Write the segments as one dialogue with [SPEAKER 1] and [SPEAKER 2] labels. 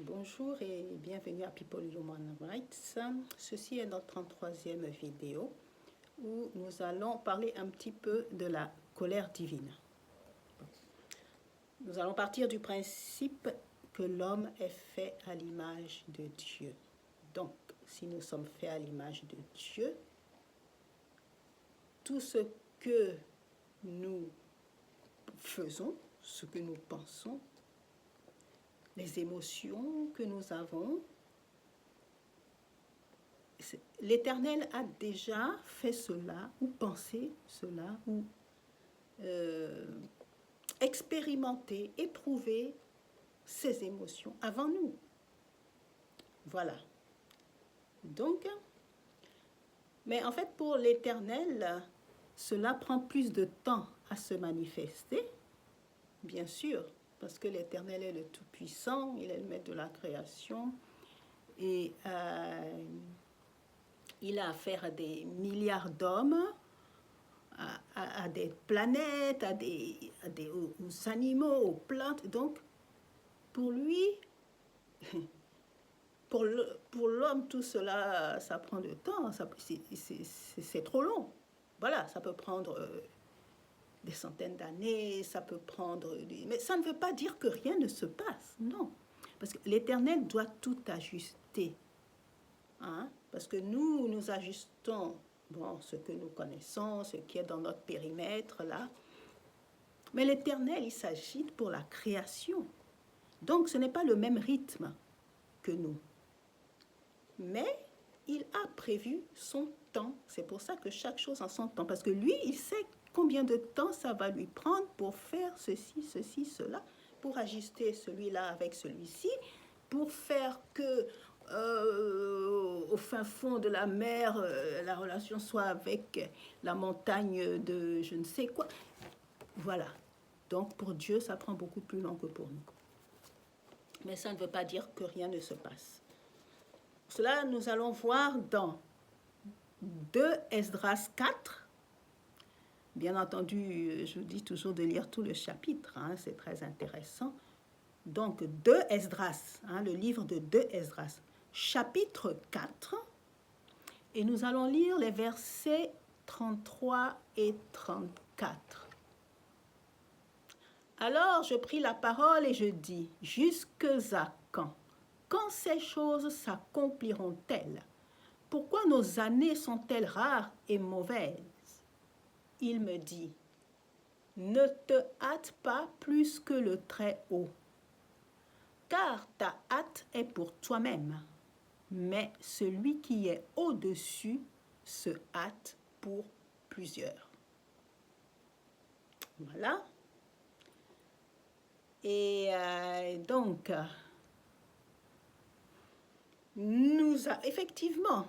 [SPEAKER 1] Bonjour et bienvenue à People Human Rights. Ceci est notre 33e vidéo où nous allons parler un petit peu de la colère divine. Nous allons partir du principe que l'homme est fait à l'image de Dieu. Donc, si nous sommes faits à l'image de Dieu, tout ce que nous faisons, ce que nous pensons, les émotions que nous avons, l'Éternel a déjà fait cela, ou pensé cela, ou expérimenté, éprouvé ces émotions avant nous. Voilà. Donc, mais en fait, pour l'Éternel, cela prend plus de temps à se manifester, bien sûr, parce que l'Éternel est le Tout-Puissant, il est le maître de la création, et il a affaire à des milliards d'hommes, à des planètes, aux animaux, aux plantes. Donc, pour lui, pour l'homme, tout cela, ça prend du temps, c'est trop long. Voilà, ça peut prendre des centaines d'années, ça peut prendre... Mais ça ne veut pas dire que rien ne se passe, non. Parce que l'Éternel doit tout ajuster. Hein? Parce que nous ajustons ce que nous connaissons, ce qui est dans notre périmètre, là. Mais l'Éternel, il s'agite pour la création. Donc, ce n'est pas le même rythme que nous. Mais il a prévu son temps. C'est pour ça que chaque chose en son temps. Parce que lui, il sait combien de temps ça va lui prendre pour faire ceci, cela, pour ajuster celui-là avec celui-ci, pour faire que au fin fond de la mer, la relation soit avec la montagne de je ne sais quoi. Voilà. Donc pour Dieu, ça prend beaucoup plus long que pour nous. Mais ça ne veut pas dire que rien ne se passe. Cela, nous allons voir dans 2 Esdras 4. Bien entendu, je vous dis toujours de lire tout le chapitre, hein, c'est très intéressant. Donc 2 Esdras, hein, le livre de 2 Esdras, chapitre 4, et nous allons lire les versets 33 et 34. Alors je pris la parole et je dis, jusque à quand? Quand ces choses s'accompliront-elles? Pourquoi nos années sont-elles rares et mauvaises? Il me dit, ne te hâte pas plus que le Très-Haut, car ta hâte est pour toi-même, mais celui qui est au-dessus se hâte pour plusieurs. Voilà. Et donc, effectivement,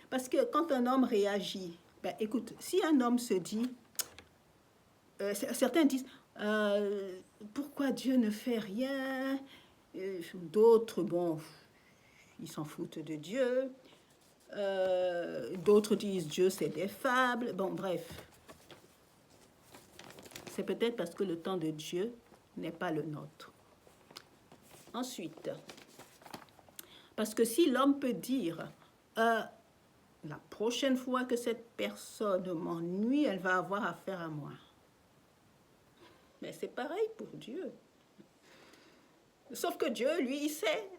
[SPEAKER 1] parce que quand un homme réagit, écoute, si un homme se dit, certains disent, pourquoi Dieu ne fait rien? D'autres, ils s'en foutent de Dieu. D'autres disent Dieu c'est des fables. Bon, bref. C'est peut-être parce que le temps de Dieu n'est pas le nôtre. Ensuite, parce que si l'homme peut dire la prochaine fois que cette personne m'ennuie, elle va avoir affaire à moi. Mais c'est pareil pour Dieu. Sauf que Dieu, lui, il sait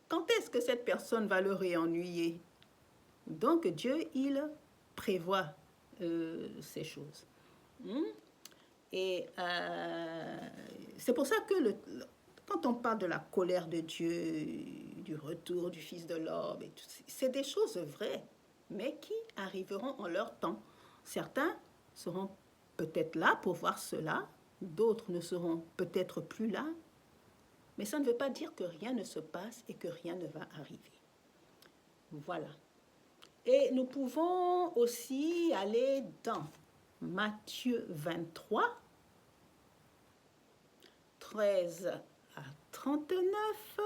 [SPEAKER 1] quand est-ce que cette personne va le réennuyer. Donc Dieu, il prévoit ces choses. Et c'est pour ça que quand on parle de la colère de Dieu, du retour du Fils de l'homme, c'est des choses vraies, mais qui arriveront en leur temps. Certains seront peut-être là pour voir cela, d'autres ne seront peut-être plus là, mais ça ne veut pas dire que rien ne se passe et que rien ne va arriver. Voilà. Et nous pouvons aussi aller dans Matthieu 23, 13 à 39.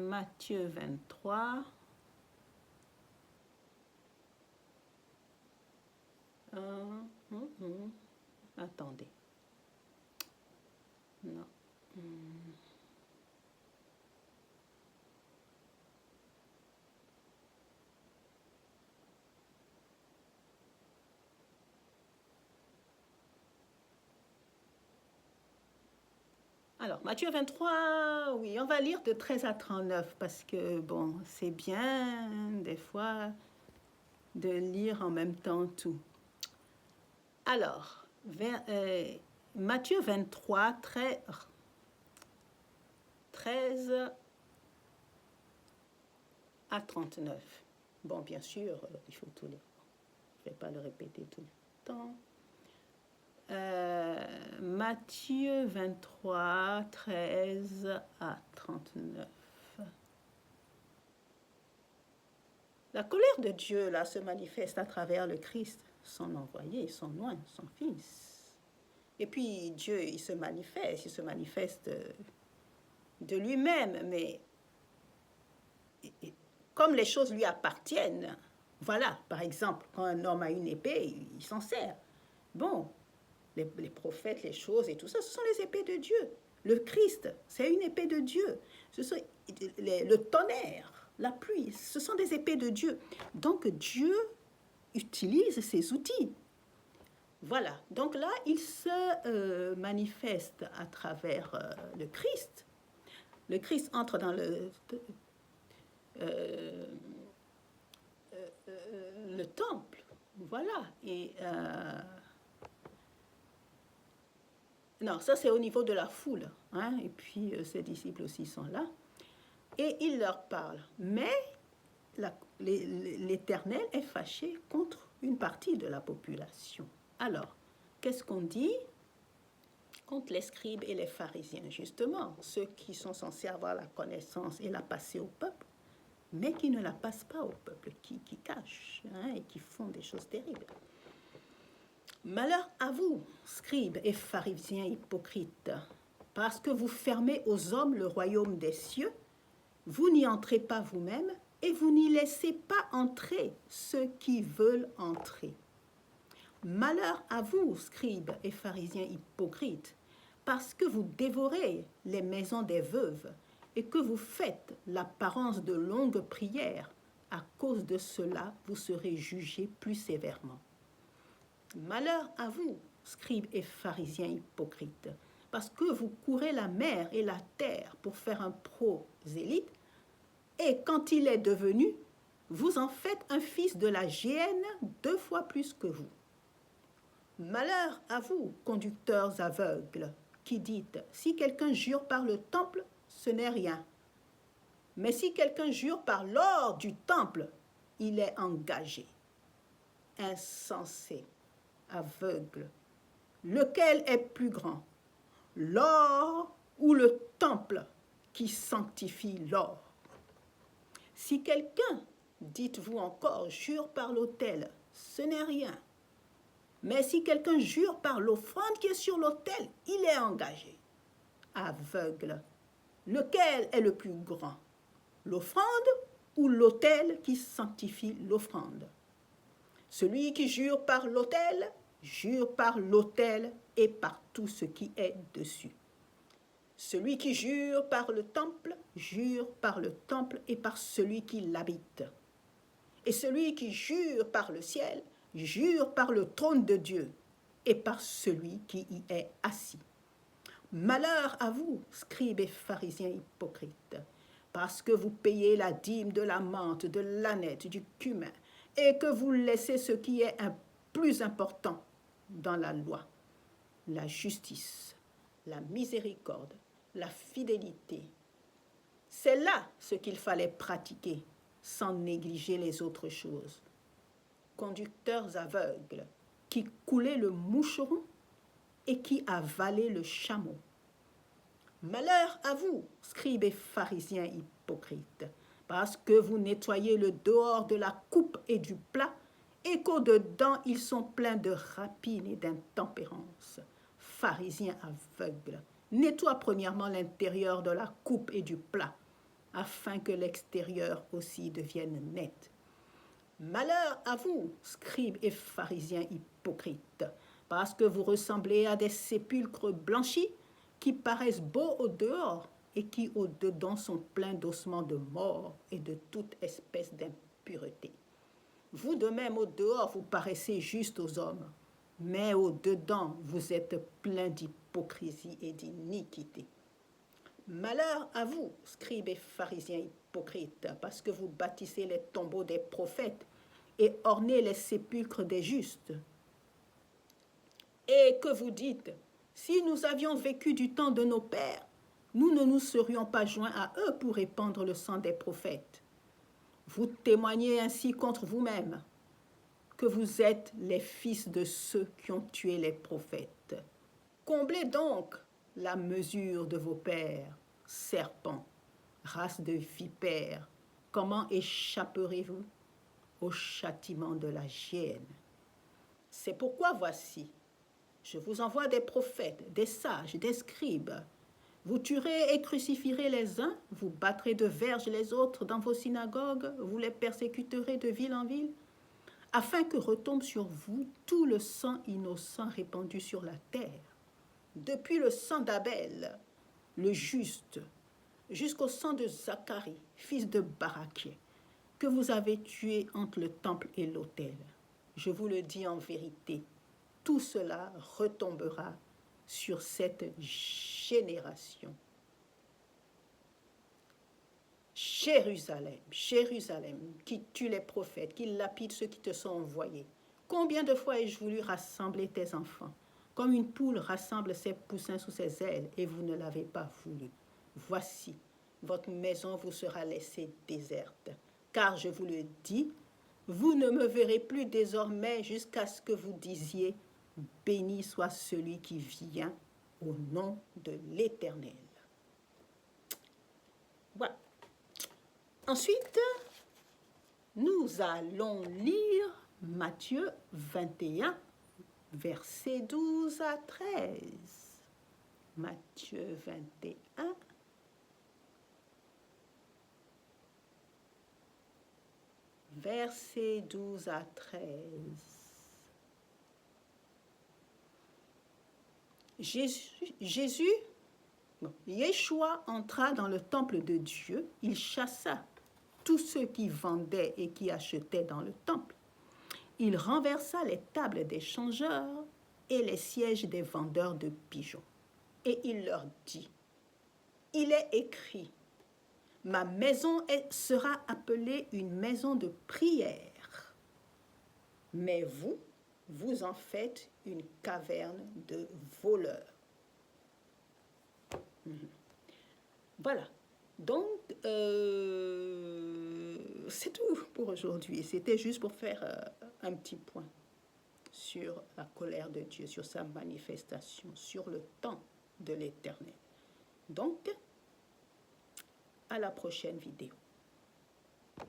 [SPEAKER 1] Matthieu 23. Attendez. Alors, Matthieu 23, oui, on va lire de 13 à 39 parce que, bon, c'est bien des fois de lire en même temps tout. Alors, Matthieu 23, 13 à 39. Bon, bien sûr, il faut tout lire. Je ne vais pas le répéter tout le temps. Matthieu 23, 13 à 39. La colère de Dieu, là, se manifeste à travers le Christ, son envoyé, son loin, son Fils. Et puis, Dieu, il se manifeste de lui-même, mais comme les choses lui appartiennent, voilà, par exemple, quand un homme a une épée, il s'en sert. Bon, les prophètes, les choses et tout ça, ce sont les épées de Dieu. Le Christ, c'est une épée de Dieu. Le tonnerre, la pluie, ce sont des épées de Dieu. Donc Dieu utilise ces outils. Voilà, donc là, il se manifeste à travers le Christ. Le Christ entre dans le temple. Voilà, et... non, ça c'est au niveau de la foule, hein? Et puis ses disciples aussi sont là. Et il leur parle. Mais l'Éternel est fâché contre une partie de la population. Alors, qu'est-ce qu'on dit? Contre les scribes et les pharisiens, justement, ceux qui sont censés avoir la connaissance et la passer au peuple, mais qui ne la passent pas au peuple, qui cachent, hein, et qui font des choses terribles. Malheur à vous, scribes et pharisiens hypocrites, parce que vous fermez aux hommes le royaume des cieux, vous n'y entrez pas vous-même et vous n'y laissez pas entrer ceux qui veulent entrer. Malheur à vous, scribes et pharisiens hypocrites, parce que vous dévorez les maisons des veuves et que vous faites l'apparence de longues prières. À cause de cela, vous serez jugés plus sévèrement. Malheur à vous, scribes et pharisiens hypocrites, parce que vous courez la mer et la terre pour faire un prosélyte, et quand il est devenu, vous en faites un fils de la géhenne 2 fois plus que vous. Malheur à vous, conducteurs aveugles, qui dites, si quelqu'un jure par le temple, ce n'est rien. Mais si quelqu'un jure par l'or du temple, il est engagé. Insensé, aveugle, lequel est plus grand, l'or ou le temple qui sanctifie l'or? Si quelqu'un, dites-vous encore, jure par l'autel, ce n'est rien. Mais si quelqu'un jure par l'offrande qui est sur l'autel, il est engagé. Aveugle, lequel est le plus grand, l'offrande ou l'autel qui sanctifie l'offrande? Celui qui jure par l'autel et par tout ce qui est dessus. Celui qui jure par le temple et par celui qui l'habite. Et celui qui jure par le ciel, jure par le trône de Dieu et par celui qui y est assis. Malheur à vous, scribes et pharisiens hypocrites, parce que vous payez la dîme de la menthe, de l'âneth, du cumin, et que vous laissez ce qui est plus important dans la loi, la justice, la miséricorde, la fidélité. C'est là ce qu'il fallait pratiquer, sans négliger les autres choses. Conducteurs aveugles, qui coulaient le moucheron et qui avalaient le chameau. Malheur à vous, scribes et pharisiens hypocrites, parce que vous nettoyez le dehors de la coupe et du plat, et qu'au-dedans ils sont pleins de rapine et d'intempérance. Pharisiens aveugles, nettoie premièrement l'intérieur de la coupe et du plat, afin que l'extérieur aussi devienne net. Malheur à vous, scribes et pharisiens hypocrites, parce que vous ressemblez à des sépulcres blanchis qui paraissent beaux au dehors et qui au dedans sont pleins d'ossements de mort et de toute espèce d'impureté. Vous de même au dehors vous paraissez juste aux hommes, mais au dedans vous êtes pleins d'hypocrisie et d'iniquité. Malheur à vous, scribes et pharisiens hypocrites, parce que vous bâtissez les tombeaux des prophètes et ornez les sépulcres des justes. Et que vous dites, si nous avions vécu du temps de nos pères, nous ne nous serions pas joints à eux pour répandre le sang des prophètes. Vous témoignez ainsi contre vous-même que vous êtes les fils de ceux qui ont tué les prophètes. Comblez donc la mesure de vos pères, serpents, race de vipères. Comment échapperez-vous au châtiment de la géhenne? C'est pourquoi voici, je vous envoie des prophètes, des sages, des scribes. Vous tuerez et crucifierez les uns, vous battrez de verges les autres dans vos synagogues, vous les persécuterez de ville en ville, afin que retombe sur vous tout le sang innocent répandu sur la terre, depuis le sang d'Abel, le juste, jusqu'au sang de Zacharie, fils de Barachiel, que vous avez tué entre le temple et l'autel. Je vous le dis en vérité, tout cela retombera sur cette génération. Jérusalem, Jérusalem, qui tue les prophètes, qui lapide ceux qui te sont envoyés. Combien de fois ai-je voulu rassembler tes enfants, comme une poule rassemble ses poussins sous ses ailes, et vous ne l'avez pas voulu. Voici, votre maison vous sera laissée déserte, car je vous le dis, vous ne me verrez plus désormais jusqu'à ce que vous disiez, béni soit celui qui vient au nom de l'Éternel. Voilà. Ensuite, nous allons lire Matthieu 21, versets 12 à 13. Matthieu 21, versets 12 à 13. Yeshua entra dans le temple de Dieu, il chassa tous ceux qui vendaient et qui achetaient dans le temple. Il renversa les tables des changeurs et les sièges des vendeurs de pigeons. Et il leur dit, il est écrit, ma maison sera appelée une maison de prière, mais vous, vous en faites une caverne de voleurs. Voilà. Donc, c'est tout pour aujourd'hui. C'était juste pour faire un petit point sur la colère de Dieu, sur sa manifestation, sur le temps de l'Éternel. Donc, à la prochaine vidéo.